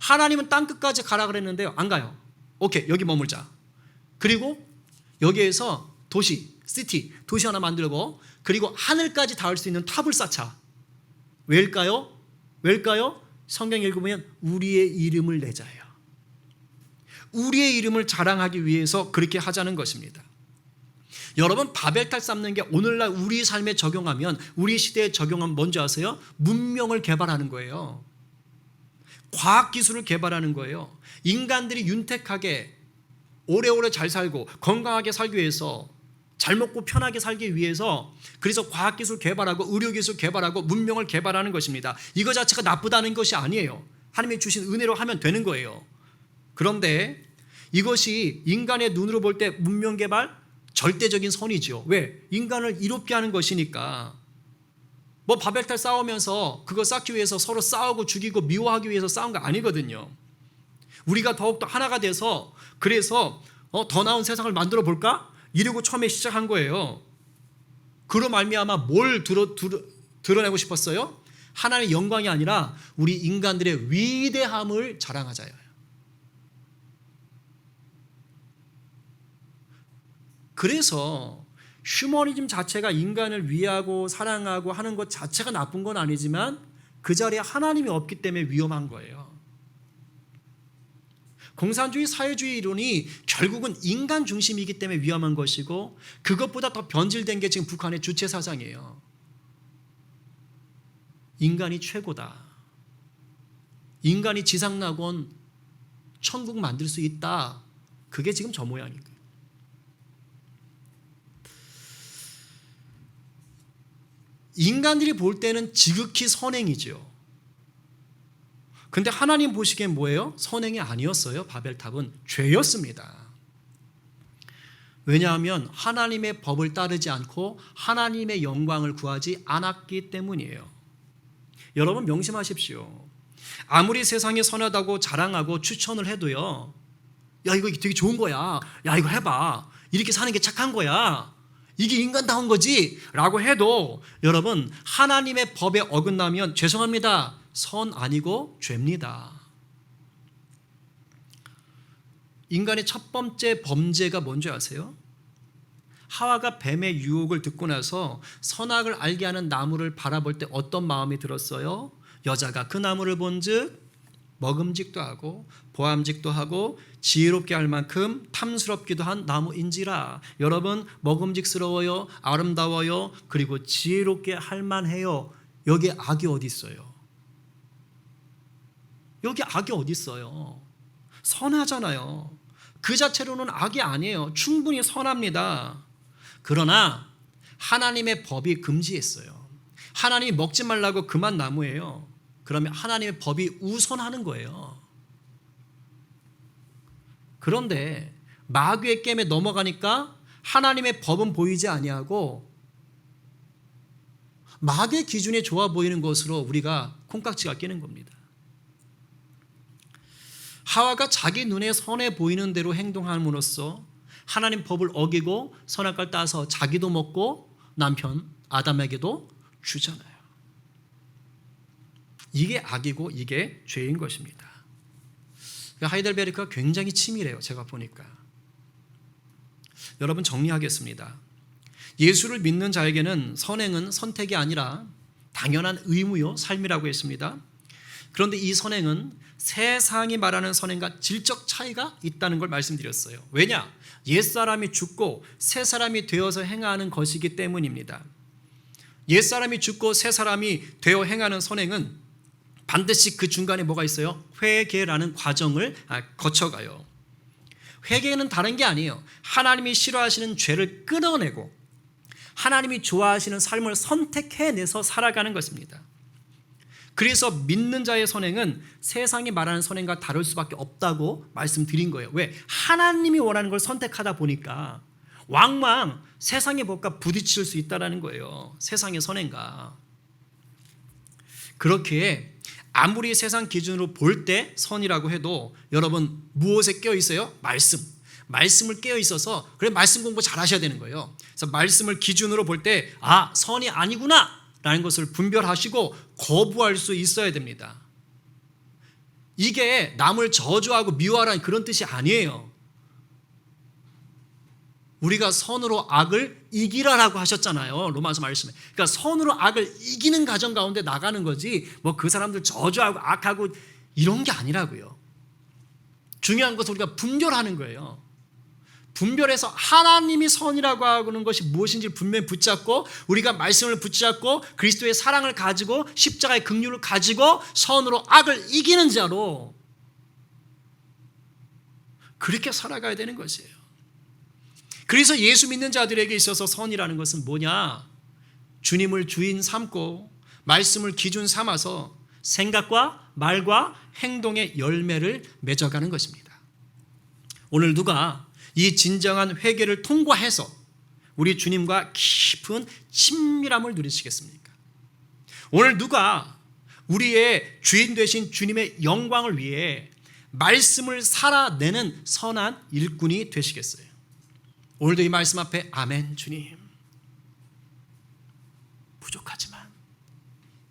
하나님은 땅 끝까지 가라 그랬는데요. 안 가요. 오케이. 여기 머물자. 그리고 여기에서 도시 하나 만들고, 그리고 하늘까지 닿을 수 있는 탑을 쌓자. 왜일까요? 성경 읽으면 우리의 이름을 내자예요. 우리의 이름을 자랑하기 위해서 그렇게 하자는 것입니다. 여러분, 바벨탑 쌓는 게 오늘날 우리 삶에 적용하면, 우리 시대에 적용하면 뭔지 아세요? 문명을 개발하는 거예요. 과학기술을 개발하는 거예요. 인간들이 윤택하게 오래오래 잘 살고 건강하게 살기 위해서, 잘 먹고 편하게 살기 위해서, 그래서 과학기술 개발하고 의료기술 개발하고 문명을 개발하는 것입니다. 이거 자체가 나쁘다는 것이 아니에요. 하나님이 주신 은혜로 하면 되는 거예요. 그런데 이것이 인간의 눈으로 볼 때 문명 개발, 절대적인 선이죠. 왜? 인간을 이롭게 하는 것이니까. 뭐 바벨탑 싸우면서 그거 쌓기 위해서 서로 싸우고 죽이고 미워하기 위해서 싸운 거 아니거든요. 우리가 더욱더 하나가 돼서 그래서 더 나은 세상을 만들어 볼까? 이러고 처음에 시작한 거예요. 그로 말미암아 뭘 드러내고 싶었어요? 하나님의 영광이 아니라 우리 인간들의 위대함을 자랑하자요. 그래서 휴머니즘 자체가 인간을 위하고 사랑하고 하는 것 자체가 나쁜 건 아니지만 그 자리에 하나님이 없기 때문에 위험한 거예요. 공산주의 사회주의 이론이 결국은 인간 중심이기 때문에 위험한 것이고 그것보다 더 변질된 게 지금 북한의 주체 사상이에요. 인간이 최고다. 인간이 지상낙원 천국 만들 수 있다. 그게 지금 저 모양인 거예요. 인간들이 볼 때는 지극히 선행이죠. 근데 하나님 보시기엔 뭐예요? 선행이 아니었어요. 바벨탑은 죄였습니다. 왜냐하면 하나님의 법을 따르지 않고 하나님의 영광을 구하지 않았기 때문이에요. 여러분 명심하십시오. 아무리 세상이 선하다고 자랑하고 추천을 해도요. 야 이거 되게 좋은 거야. 야 이거 해봐. 이렇게 사는 게 착한 거야. 이게 인간다운 거지 라고 해도 여러분 하나님의 법에 어긋나면 죄송합니다. 선 아니고 죄입니다. 인간의 첫 번째 범죄가 뭔지 아세요? 하와가 뱀의 유혹을 듣고 나서 선악을 알게 하는 나무를 바라볼 때 어떤 마음이 들었어요? 여자가 그 나무를 본즉 먹음직도 하고 보암직도 하고 지혜롭게 할 만큼 탐스럽기도 한 나무인지라. 여러분 먹음직스러워요, 아름다워요, 그리고 지혜롭게 할 만해요. 여기에 악이 어디 있어요? 여기 악이 어디 있어요? 선하잖아요. 그 자체로는 악이 아니에요. 충분히 선합니다. 그러나 하나님의 법이 금지했어요. 하나님이 먹지 말라고 그만 나무예요. 그러면 하나님의 법이 우선하는 거예요. 그런데 마귀의 겜에 넘어가니까 하나님의 법은 보이지 아니하고 마귀의 기준에 좋아 보이는 것으로 우리가 콩깍지가 끼는 겁니다. 하와가 자기 눈에 선해 보이는 대로 행동함으로써 하나님 법을 어기고 선악과를 따서 자기도 먹고 남편 아담에게도 주잖아요. 이게 악이고 이게 죄인 것입니다. 하이델베르크가 굉장히 치밀해요. 제가 보니까. 여러분 정리하겠습니다. 예수를 믿는 자에게는 선행은 선택이 아니라 당연한 의무요 삶이라고 했습니다. 그런데 이 선행은 세상이 말하는 선행과 질적 차이가 있다는 걸 말씀드렸어요. 왜냐? 옛사람이 죽고 새사람이 되어서 행하는 것이기 때문입니다. 옛사람이 죽고 새사람이 되어 행하는 선행은 반드시 그 중간에 뭐가 있어요? 회개라는 과정을 거쳐가요. 회개는 다른 게 아니에요. 하나님이 싫어하시는 죄를 끊어내고 하나님이 좋아하시는 삶을 선택해내서 살아가는 것입니다. 그래서 믿는 자의 선행은 세상이 말하는 선행과 다를 수밖에 없다고 말씀드린 거예요. 왜? 하나님이 원하는 걸 선택하다 보니까 왕왕 세상의 법과 부딪힐 수 있다는 거예요. 세상의 선행과. 그렇게 아무리 세상 기준으로 볼 때 선이라고 해도 여러분 무엇에 깨어 있어요? 말씀을 깨어 있어서 그래 말씀 공부 잘 하셔야 되는 거예요. 그래서 말씀을 기준으로 볼 때 선이 아니구나 라는 것을 분별하시고 거부할 수 있어야 됩니다. 이게 남을 저주하고 미워하라는 그런 뜻이 아니에요. 우리가 선으로 악을 이기라라고 하셨잖아요. 로마서 말씀에. 그러니까 선으로 악을 이기는 과정 가운데 나가는 거지 뭐 그 사람들 저주하고 악하고 이런 게 아니라고요. 중요한 것은 우리가 분별하는 거예요. 분별해서 하나님이 선이라고 하는 것이 무엇인지 분명히 붙잡고 우리가 말씀을 붙잡고 그리스도의 사랑을 가지고 십자가의 긍휼을 가지고 선으로 악을 이기는 자로 그렇게 살아가야 되는 것이에요. 그래서 예수 믿는 자들에게 있어서 선이라는 것은 뭐냐? 주님을 주인 삼고 말씀을 기준 삼아서 생각과 말과 행동의 열매를 맺어가는 것입니다. 오늘 누가 이 진정한 회개를 통과해서 우리 주님과 깊은 친밀함을 누리시겠습니까? 오늘 누가 우리의 주인 되신 주님의 영광을 위해 말씀을 살아내는 선한 일꾼이 되시겠어요? 오늘도 이 말씀 앞에 아멘 주님, 부족하지만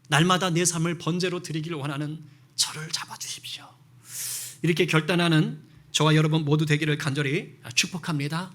날마다 내 삶을 번제로 드리기를 원하는 저를 잡아주십시오. 이렇게 결단하는 저와 여러분 모두 되기를 간절히 축복합니다.